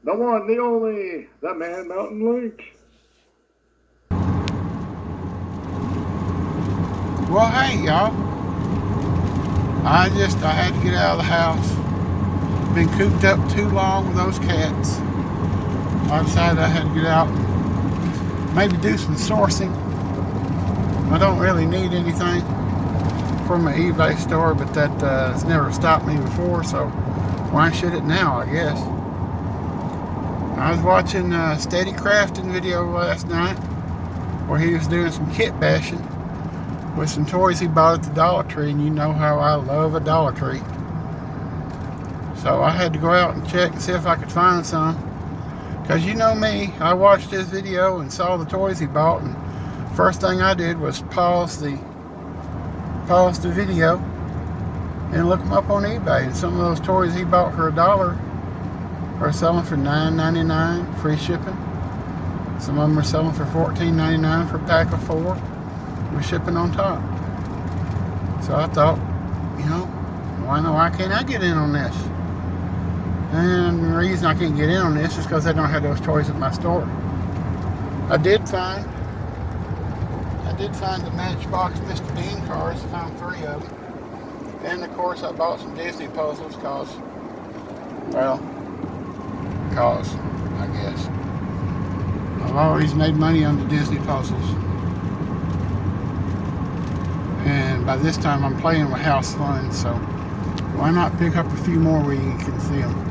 The one, the only, the Man Mountain Link. Well, hey, y'all. I had to get out of the house. Been cooped up too long with those cats. I decided I had to get out and maybe do some sourcing. I don't really need anything from an eBay store, but that has never stopped me before, so why should it now, I guess. I was watching a Steady Crafting video last night where he was doing some kit bashing with some toys he bought at the Dollar Tree, and you know how I love a Dollar Tree. So I had to go out and check and see if I could find some. Because you know me, I watched his video and saw the toys he bought, and first thing I did was pause the video and look them up on eBay. And some of those toys he bought for $1 are selling for $9.99 free shipping. Some of them are selling for $14.99 for a pack of 4 with shipping on top. So I thought, why can't I get in on this? And the reason I can't get in on this is because I don't have those toys at my store. I did find the Matchbox Mr. Bean cars. I found 3 of them. And of course I bought some Disney puzzles because I guess. I've always made money on the Disney puzzles. And by this time I'm playing with house funds, so why not pick up a few more where you can see them?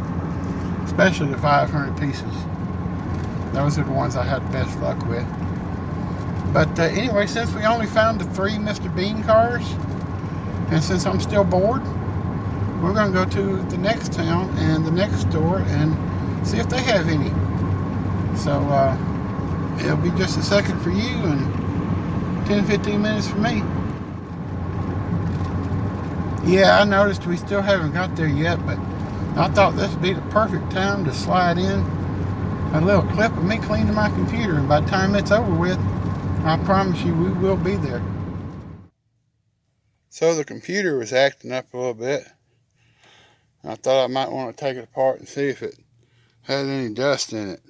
Especially the 500 pieces. Those are the ones I had the best luck with. But anyway, since we only found the 3 Mr. Bean cars, and since I'm still bored, we're going to go to the next town and the next store and see if they have any. So it'll be just a second for you and 10-15 minutes for me. Yeah, I noticed we still haven't got there yet, but I thought this would be the perfect time to slide in a little clip of me cleaning my computer, and by the time it's over with, I promise you we will be there. So the computer was acting up a little bit. I thought I might want to take it apart and see if it had any dust in it.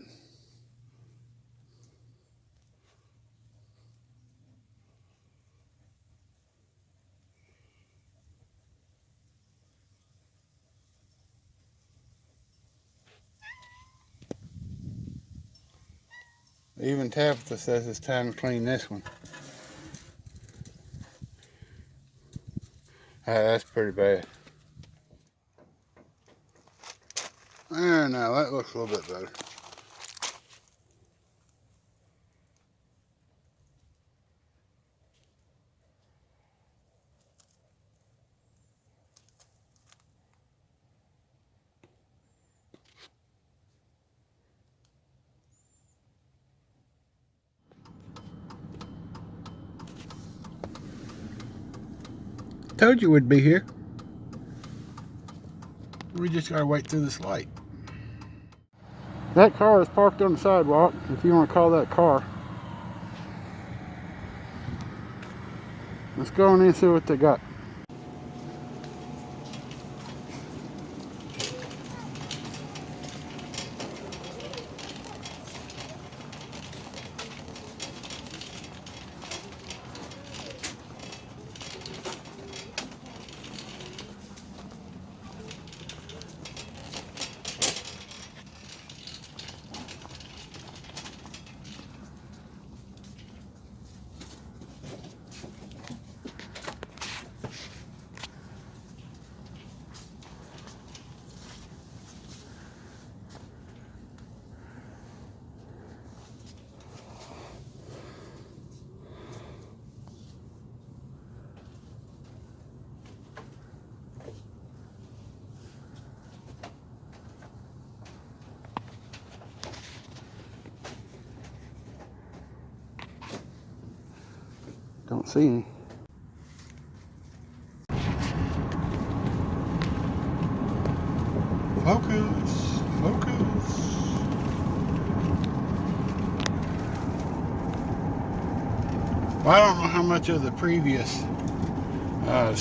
Even Tabitha says it's time to clean this one. That's pretty bad. There, now that looks a little bit better. Told you we'd be here. We just gotta wait through this light. That car is parked on the sidewalk, if you want to call that car. Let's go in and see what they got. Don't see any. Focus, focus. Well, I don't know how much of the previous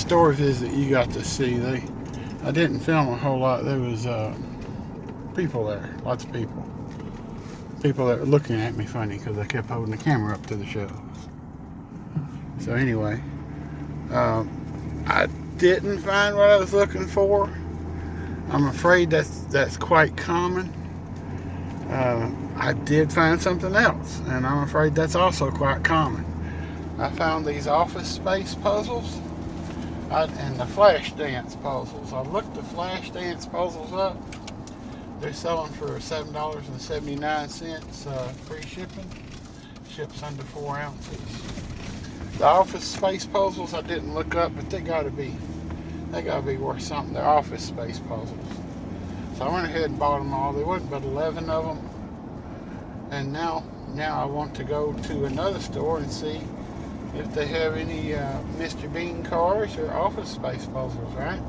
store visit you got to see. I didn't film a whole lot. There was people there. Lots of people. People that were looking at me funny because I kept holding the camera up to the shelves. So anyway, I didn't find what I was looking for. I'm afraid that's quite common. I did find something else, and I'm afraid that's also quite common. I found these office space puzzles and the flash dance puzzles. I looked the flash dance puzzles up. They're selling for $7.79 free shipping. Ships under 4 ounces. The office space puzzles I didn't look up, but they gotta be worth something. They're office space puzzles. So I went ahead and bought them all. There wasn't but 11 of them. And now I want to go to another store and see if they have any Mr. Bean cars or office space puzzles, right?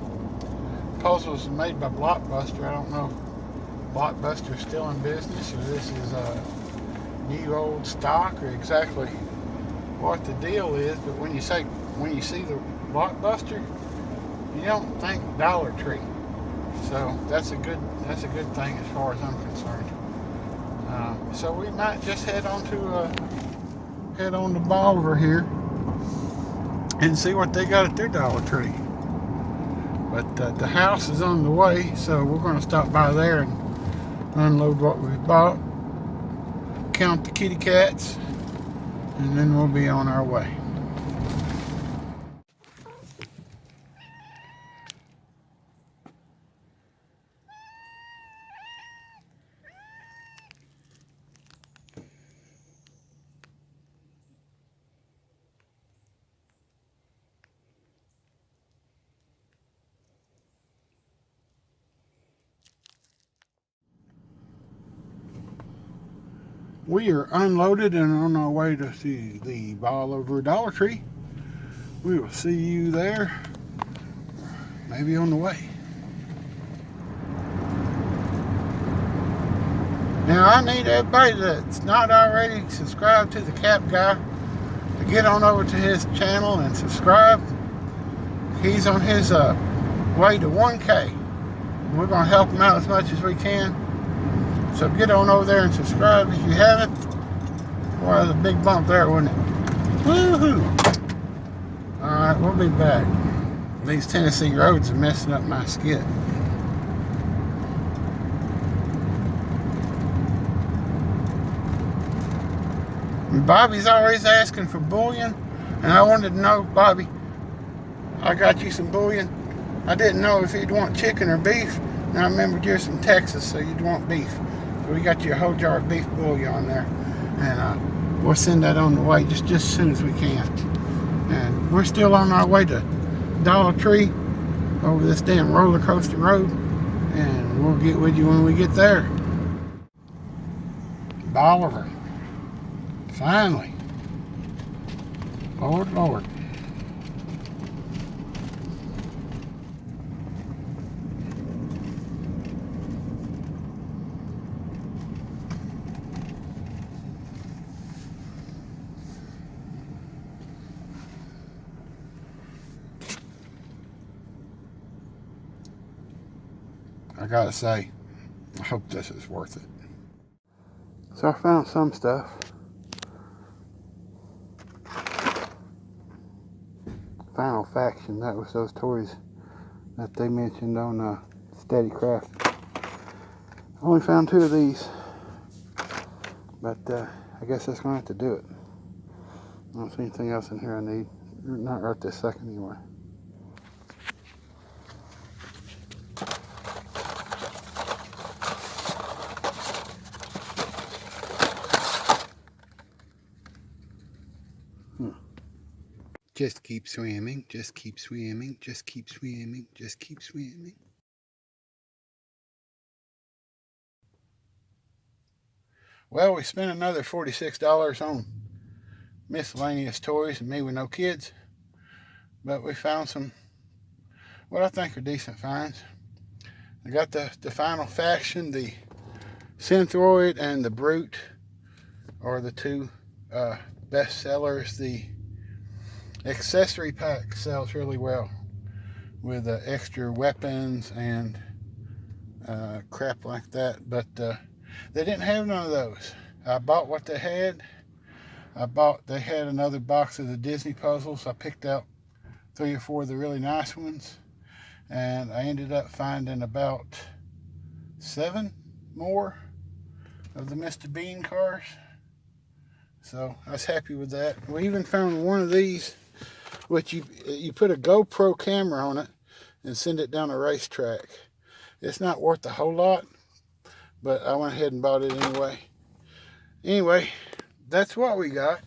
Puzzles are made by Blockbuster. I don't know if Blockbuster's still in business or this is new old stock or exactly what the deal is, but when you see the Blockbuster, you don't think Dollar Tree. So that's a good thing as far as I'm concerned. So we might just head on to Bolivar here and see what they got at their Dollar Tree. But the house is on the way, so we're going to stop by there and unload what we've bought, count the kitty cats, and then we'll be on our way. We are unloaded and on our way to see the Bolivar Dollar Tree. We will see you there, maybe on the way. Now I need everybody that's not already subscribed to the Cap Guy to get on over to his channel and subscribe. He's on his way to 1K. We're going to help him out as much as we can. So get on over there and subscribe if you haven't. Well, there's a big bump there, wasn't it? Woohoo! Alright, we'll be back. These Tennessee roads are messing up my skit. Bobby's always asking for bullion, and I wanted to know, Bobby, I got you some bullion. I didn't know if you'd want chicken or beef, and I remembered you're from Texas, so you'd want beef. So we got you a whole jar of beef bouillon there, and we'll send that on the way just as soon as we can. And we're still on our way to Dollar Tree over this damn roller coaster road, and we'll get with you when we get there. Bolivar. Finally. Lord, Lord. I gotta say, I hope this is worth it. So I found some stuff. Final Faction, that was those toys that they mentioned on Steady Craft. I only found 2 of these, but I guess that's gonna have to do it. I don't see anything else in here I need, not right this second anyway. Just keep swimming, just keep swimming, just keep swimming, just keep swimming. Well, we spent another $46 on miscellaneous toys and me with no kids. But we found some, what I think are decent finds. I got the Final Faction, the Synthroid, and the Brute are the 2 best sellers. The accessory pack sells really well with extra weapons and crap like that. But they didn't have none of those. I bought what they had. They had another box of the Disney puzzles. I picked out 3 or 4 of the really nice ones, and I ended up finding about 7 more of the Mr. Bean cars. So I was happy with that. We even found one of these, which you put a GoPro camera on it and send it down a racetrack. It's not worth a whole lot, but I went ahead and bought it anyway. Anyway, that's what we got.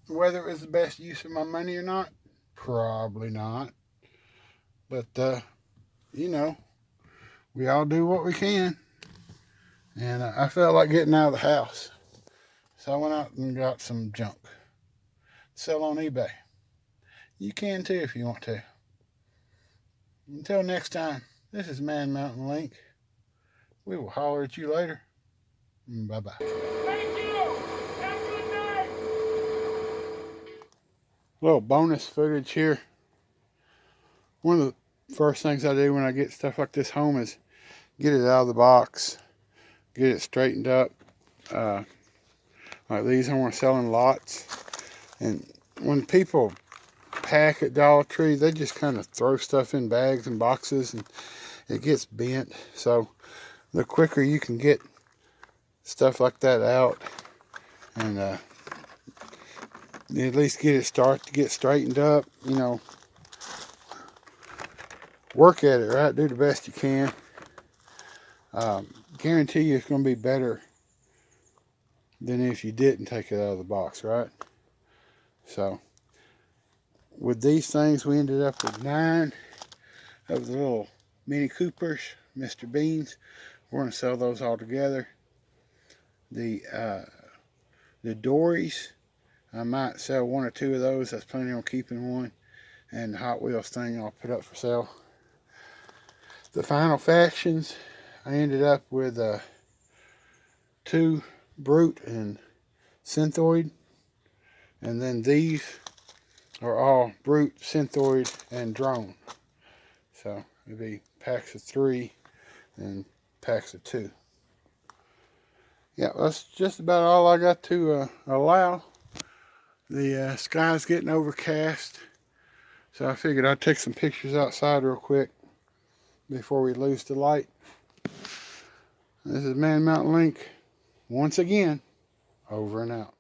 Whether it was the best use of my money or not, probably not. But, you know, we all do what we can. And I felt like getting out of the house. So I went out and got some junk. Sell on eBay. You can too if you want to. Until next time, this is Man Mountain Link. We will holler at you later. Bye-bye. Thank you. Have a good night. Little bonus footage here. One of the first things I do when I get stuff like this home is get it out of the box, get it straightened up. Like these, I want to sell in lots. And when people pack at Dollar Tree, they just kind of throw stuff in bags and boxes, and it gets bent. So the quicker you can get stuff like that out, and at least get it to get straightened up, you know, work at it, right? Do the best you can. Guarantee you it's going to be better than if you didn't take it out of the box, right? So with these things, we ended up with 9 of the little Mini Coopers, Mr. Beans. We're going to sell those all together. The Dories, I might sell 1 or 2 of those. I was planning on keeping one. And the Hot Wheels thing I'll put up for sale. The Final Factions, I ended up with 2 Brute and Synthoid. And then these are all Brute, Synthoid, and Drone. So it'd be packs of 3 and packs of 2. Yeah, that's just about all I got to allow. The sky's getting overcast, so I figured I'd take some pictures outside real quick before we lose the light. This is Man Mountain Link, once again, over and out.